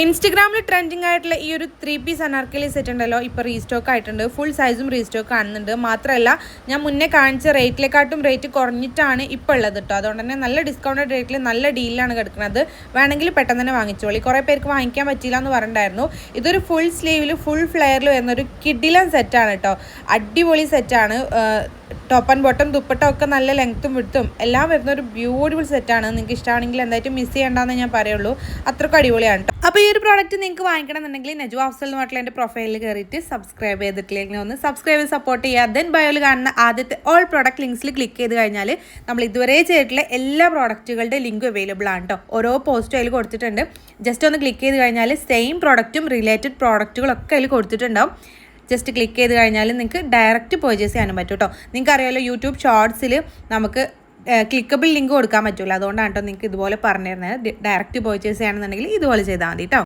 ഇൻസ്റ്റഗ്രാമിൽ ട്രെൻഡിങ് ആയിട്ടുള്ള ഈ ഒരു 3 പീസ് അനാർക്കലി സെറ്റ് ഉണ്ടല്ലോ, ഇപ്പോൾ റീസ്റ്റോക്ക് ആയിട്ടുണ്ട്. ഫുൾ സൈസും റീസ്റ്റോക്ക് കാണുന്നുണ്ട്. മാത്രമല്ല, ഞാൻ മുന്നേ കാണിച്ച റേറ്റിലെക്കാട്ടും റേറ്റ് കുറഞ്ഞിട്ടാണ് ഇപ്പോൾ ഉള്ളത് കേട്ടോ. അതുകൊണ്ട് തന്നെ നല്ല ഡിസ്കൗണ്ടഡ് റേറ്റിൽ നല്ല ഡീലാണ് കിടക്കുന്നത്. വേണമെങ്കിൽ പെട്ടെന്ന് തന്നെ വാങ്ങിച്ചോളി. കുറേ പേർക്ക് വാങ്ങിക്കാൻ പറ്റില്ല എന്ന് പറഞ്ഞിട്ടുണ്ടായിരുന്നു. ഇതൊരു ഫുൾ സ്ലീവിൽ ഫുൾ ഫ്ലെയറിൽ വരുന്നൊരു കിഡിലൻ സെറ്റാണ് കേട്ടോ. അടിപൊളി സെറ്റാണ്. ടോപ്പ് ആൻഡ് ബോട്ടം ദുപ്പട്ട ഒക്കെ നല്ല ലെങ്ത്തും വിടുത്തും എല്ലാം വരുന്ന ഒരു ബ്യൂട്ടിഫുൾ സെറ്റാണ്. നിങ്ങൾക്ക് ഇഷ്ടമാണെങ്കിൽ എന്തായിട്ടും മിസ് ചെയ്യേണ്ടെന്ന് ഞാൻ പറയുള്ളൂ. അത്രയ്ക്കും അടിപൊളിയാണ് കേട്ടോ. അപ്പോൾ ഈ ഒരു പ്രോഡക്റ്റ് നിങ്ങൾക്ക് വാങ്ങിക്കണമെന്നുണ്ടെങ്കിൽ നെജു അഫ്സൽ എന്ന് പറഞ്ഞിട്ടുള്ള എൻ്റെ പ്രൊഫൈലിൽ കയറിയിട്ട് സബ്സ്ക്രൈബ് ചെയ്തിട്ടില്ലെങ്കിൽ ഒന്ന് സബ്സ്ക്രൈബ് ചെയ്ത് സപ്പോർട്ട് ചെയ്യുക. ദെൻ ബയോയിൽ കാണുന്ന ആദ്യത്തെ ഓൾ പ്രോഡക്റ്റ് ലിങ്ക്സിൽ ക്ലിക്ക് ചെയ്ത് കഴിഞ്ഞാൽ നമ്മൾ ഇതുവരെ ചെയ്തിട്ടുള്ള എല്ലാ പ്രോഡക്റ്റുകളുടെ ലിങ്ക് അവൈലബിൾ ആണ് കേട്ടോ. ഓരോ പോസ്റ്റും അതിൽ കൊടുത്തിട്ടുണ്ട്. ജസ്റ്റ് ഒന്ന് ക്ലിക്ക് ചെയ്ത് കഴിഞ്ഞാൽ സെയിം പ്രോഡക്റ്റും റിലേറ്റഡ് പ്രോഡക്റ്റുകളൊക്കെ അതിൽ കൊടുത്തിട്ടുണ്ടാവും. ജസ്റ്റ് ക്ലിക്ക് ചെയ്ത് കഴിഞ്ഞാൽ നിങ്ങൾക്ക് ഡയറക്റ്റ് പർച്ചേസ് ചെയ്യാനും പറ്റും കേട്ടോ. നിങ്ങൾക്ക് അറിയാമല്ലോ, യൂട്യൂബ് ഷോർട്സിൽ നമുക്ക് ക്ലിക്കബിൾ ലിങ്ക് കൊടുക്കാൻ പറ്റില്ല. അതുകൊണ്ടാണ് കേട്ടോ നിങ്ങൾക്ക് ഇതുപോലെ പറഞ്ഞു തരുന്നത്. ഡയറക്റ്റ് പർച്ചേസ് ചെയ്യണമെന്നുണ്ടെങ്കിൽ ഇതുപോലെ ചെയ്താൽ മതി കേട്ടോ.